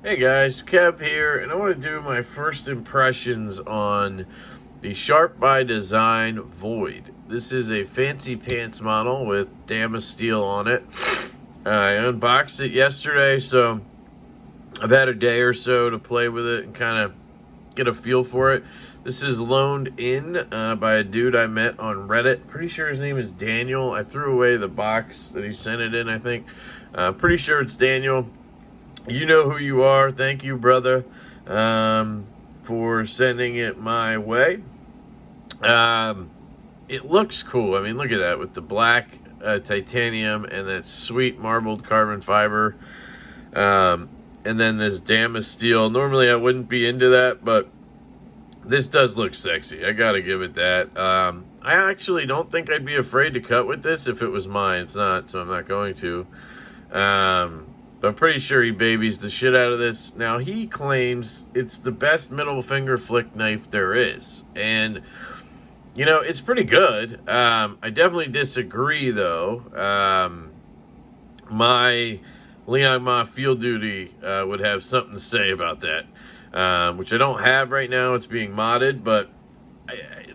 Hey guys, Kev here, and I want to do my first impressions on the Sharp by Design Void. This is a fancy pants model with Damas steel on it. I unboxed it yesterday, so I've had a day or so to play with it and kind of get a feel for it. This is loaned in by a dude I met on Reddit. Pretty sure his name is Daniel. I threw away the box that he sent it in, I think. Pretty sure it's Daniel. You know who you are. Thank you, brother, for sending it my way. It looks cool. I mean, look at that with the black titanium and that sweet marbled carbon fiber. And then this Damas steel. Normally, I wouldn't be into that, but this does look sexy. I gotta give it that. I actually don't think I'd be afraid to cut with this if it was mine. It's not, so I'm not going to. But I'm pretty sure he babies the shit out of this. Now, he claims it's the best middle finger flick knife there is. And, you know, it's pretty good. I definitely disagree, though. My Leon Ma Field Duty would have something to say about that, which I don't have right now. It's being modded, but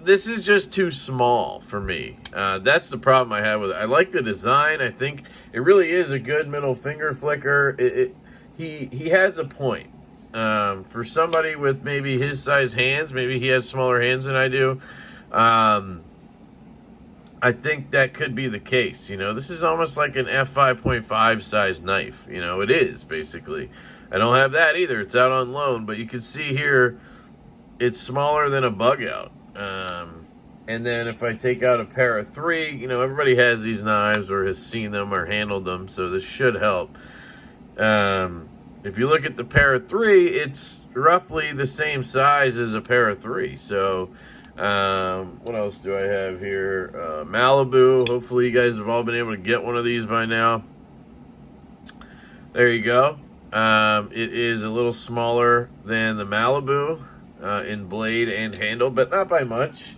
this is just too small for me. That's the problem I have with it. I like the design. I think it really is a good middle finger flicker. He has a point. For somebody with maybe his size hands, maybe he has smaller hands than I do. I think that could be the case. You know, this is almost like an f5.5 size knife. You know, it is basically. I don't have that either. It's out on loan, but you can see here it's smaller than a bug out. And then if I take out a pair of 3, you know, everybody has these knives or has seen them or handled them, so this should help. If you look at the pair of 3, it's roughly the same size as a pair of 3. So, what else do I have here? Malibu. Hopefully you guys have all been able to get one of these by now. There you go. It is a little smaller than the Malibu in blade and handle, but not by much.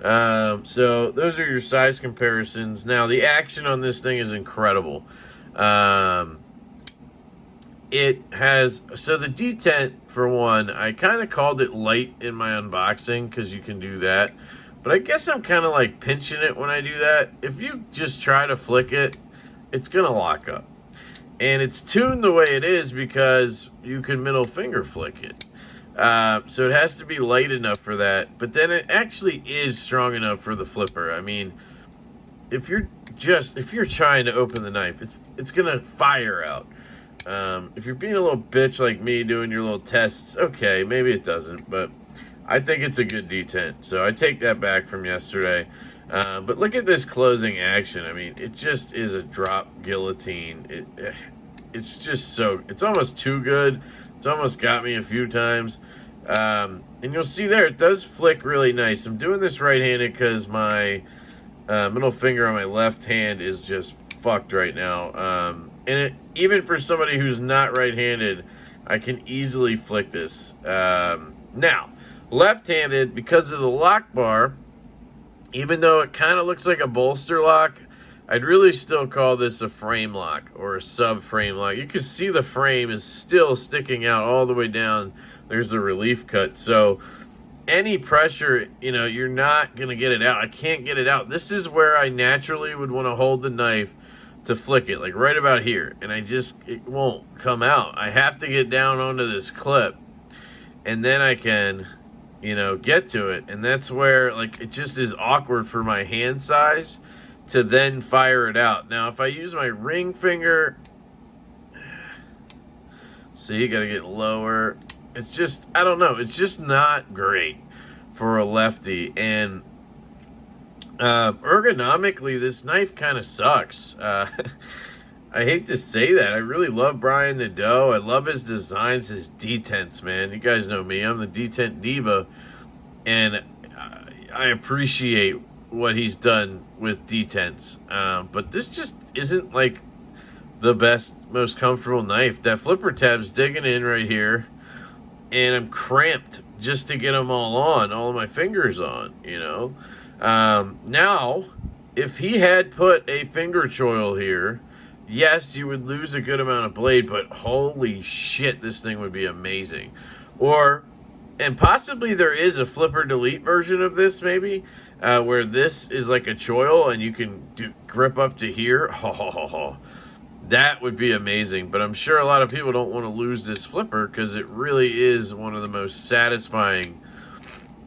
So those are your size comparisons. Now, the action on this thing is incredible. It has, so the detent, for one, I kind of called it light in my unboxing because you can do that. But I guess I'm kind of like pinching it when I do that. If you just try to flick it, it's going to lock up. And it's tuned the way it is because you can middle finger flick it. So it has to be light enough for that. But then it actually is strong enough for the flipper. I mean, if you're trying to open the knife, it's going to fire out. If you're being a little bitch like me doing your little tests, okay, maybe it doesn't, but I think it's a good detent. So I take that back from yesterday. But look at this closing action. I mean, it just is a drop guillotine. It's just so, it's almost too good. It's almost got me a few times. And you'll see there, it does flick really nice. I'm doing this right-handed because my middle finger on my left hand is just fucked right now. And even for somebody who's not right-handed, I can easily flick this. Now, left-handed, because of the lock bar, even though it kind of looks like a bolster lock, I'd really still call this a frame lock or a sub-frame lock. You can see the frame is still sticking out all the way down. There's the relief cut. So any pressure, you know, you're not going to get it out. I can't get it out. This is where I naturally would want to hold the knife to flick it, like right about here. And it won't come out. I have to get down onto this clip. And then I can, you know, get to it. And that's where, like, it just is awkward for my hand size to then fire it out. Now, if I use my ring finger, see, you gotta get lower. It's just, I don't know, it's just not great for a lefty. And ergonomically, this knife kind of sucks. I hate to say that. I really love Brian Nadeau. I love his designs, his detents, man. You guys know me. I'm the detent diva. And I appreciate what he's done with detents. But this just isn't like the best, most comfortable knife. That flipper tab's digging in right here. And I'm cramped just to get them all on, all of my fingers on, you know. Now, if he had put a finger choil here, yes, you would lose a good amount of blade, but holy shit, this thing would be amazing. Or, and possibly there is a flipper delete version of this, maybe, where this is like a choil and you can grip up to here. That would be amazing. But I'm sure a lot of people don't want to lose this flipper because it really is one of the most satisfying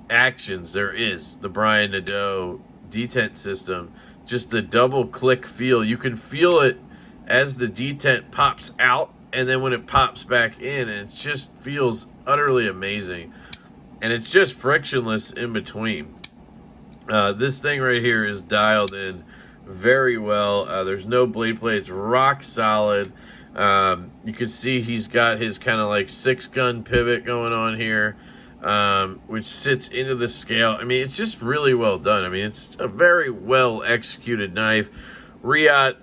actions there is. The Brian Nadeau detent system, just the double click feel. You can feel it as the detent pops out and then when it pops back in, and it just feels utterly amazing. And it's just frictionless in between. This thing right here is dialed in very well. There's no blade play. It's rock solid. You can see he's got his kind of like 6-gun pivot going on here, which sits into the scale. I mean, it's just really well done. I mean, it's a very well executed knife. Riot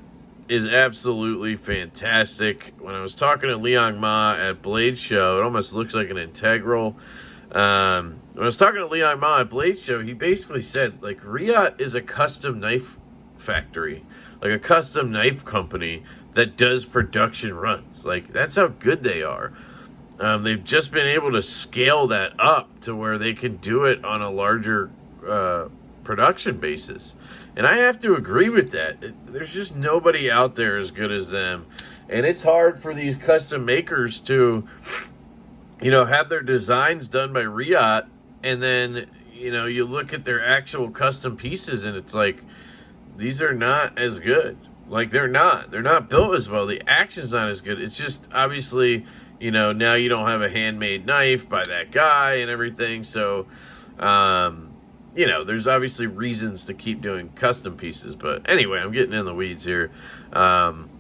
is absolutely fantastic. When I was talking to Liang Ma at Blade Show, it almost looks like an integral. When I was talking to Liang Ma at Blade Show, he basically said, like, Riot is a custom knife factory, like a custom knife company that does production runs. Like, that's how good they are. They've just been able to scale that up to where they can do it on a larger production basis. And I have to agree with that. There's just nobody out there as good as them. And it's hard for these custom makers to, you know, have their designs done by Riot, and then, you know, you look at their actual custom pieces and it's like, these are not as good. Like, they're not built as well. The action's not as good. It's just, obviously, you know, now you don't have a handmade knife by that guy and everything. So, you know, there's obviously reasons to keep doing custom pieces. But anyway, I'm getting in the weeds here.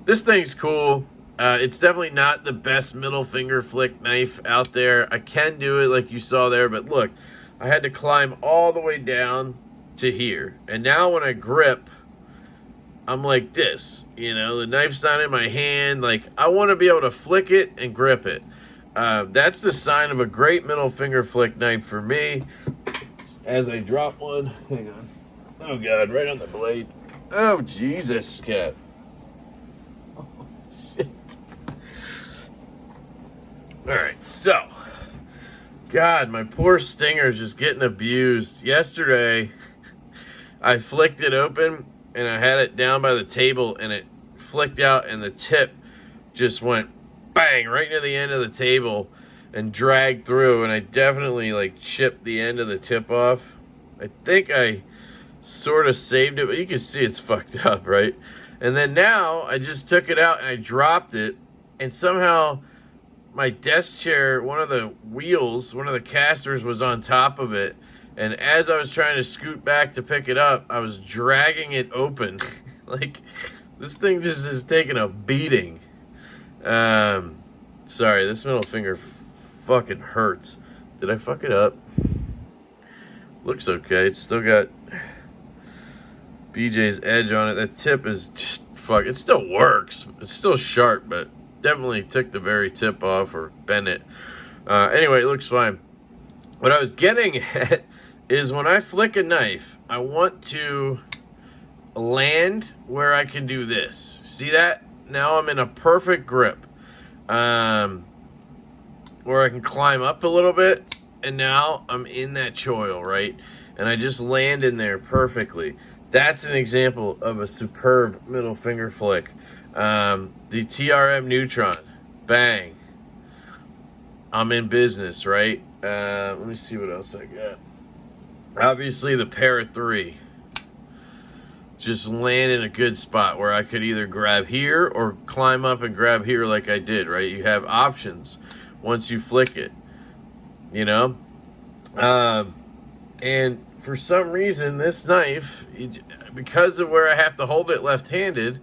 This thing's cool. It's definitely not the best middle finger flick knife out there. I can do it like you saw there, but look, I had to climb all the way down to here. And now when I grip, I'm like this, you know, the knife's not in my hand. Like, I want to be able to flick it and grip it. That's the sign of a great middle finger flick knife for me. As I drop one, hang on. Oh God, right on the blade. Oh Jesus, cat. Oh shit. All right, so, God, my poor stinger's just getting abused. Yesterday, I flicked it open and I had it down by the table and it flicked out and the tip just went bang right into the end of the table and dragged through, and I definitely like chipped the end of the tip off. I think I sort of saved it, but you can see it's fucked up, right? And then now I just took it out and I dropped it, and somehow my desk chair, one of the wheels, one of the casters was on top of it. And as I was trying to scoot back to pick it up, I was dragging it open. Like, this thing just is taking a beating. Sorry, this middle finger fucking hurts. Did I fuck it up? Looks okay. It's still got BJ's edge on it. That tip is just fuck. It still works. It's still sharp, but definitely took the very tip off or bent it. Anyway, it looks fine. What I was getting at is when I flick a knife, I want to land where I can do this. See that? Now I'm in a perfect grip. Where I can climb up a little bit, and now I'm in that choil, right? And I just land in there perfectly. That's an example of a superb middle finger flick. The TRM Neutron, bang. I'm in business, right? Let me see what else I got. Obviously, the Para 3. Just land in a good spot where I could either grab here or climb up and grab here like I did, right? You have options once you flick it, you know? And for some reason, this knife, because of where I have to hold it left-handed,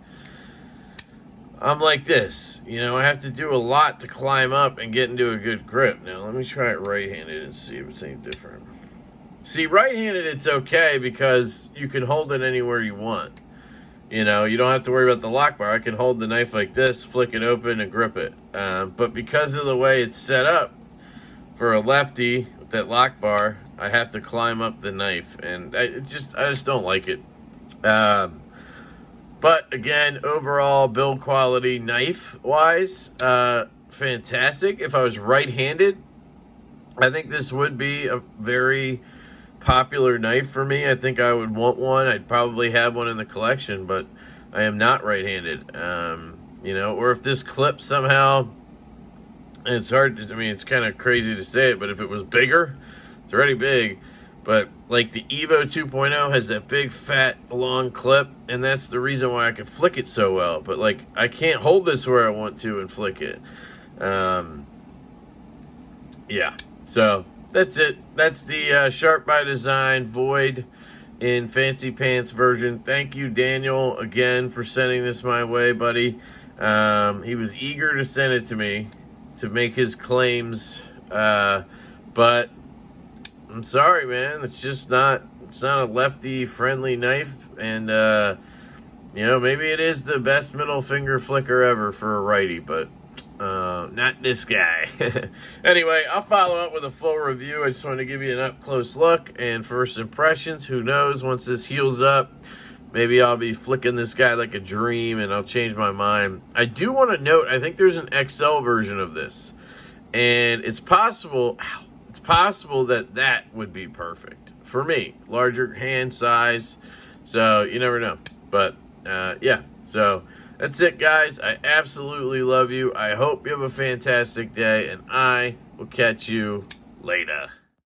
I'm like this. You know, I have to do a lot to climb up and get into a good grip. Now, let me try it right-handed and see if it's any different. See, right-handed, it's okay because you can hold it anywhere you want. You know, you don't have to worry about the lock bar. I can hold the knife like this, flick it open, and grip it. But because of the way it's set up for a lefty with that lock bar, I have to climb up the knife, and I just don't like it. But again, overall build quality knife-wise, fantastic. If I was right-handed, I think this would be a very popular knife for me. I think I would want one. I'd probably have one in the collection, but I am not right-handed. You know, or if this clip somehow, and it's hard to, I mean, it's kind of crazy to say it, but if it was bigger, it's already big, but like the Evo 2.0 has that big, fat, long clip, and that's the reason why I can flick it so well. But like, I can't hold this where I want to and flick it. Yeah, so that's it. That's the Sharp by Design Void in Fancy Pants version. Thank you, Daniel, again for sending this my way, buddy. He was eager to send it to me to make his claims, but I'm sorry, man. It's just not. It's not a lefty-friendly knife, and you know, maybe it is the best middle finger flicker ever for a righty, but not this guy. Anyway, I'll follow up with a full review. I just want to give you an up-close look and first impressions. Who knows? Once this heals up, maybe I'll be flicking this guy like a dream, and I'll change my mind. I do want to note, I think there's an XL version of this, and it's possible. It's possible that that would be perfect for me. Larger hand size, so you never know. But yeah, so that's it, guys. I absolutely love you. I hope you have a fantastic day, and I will catch you later.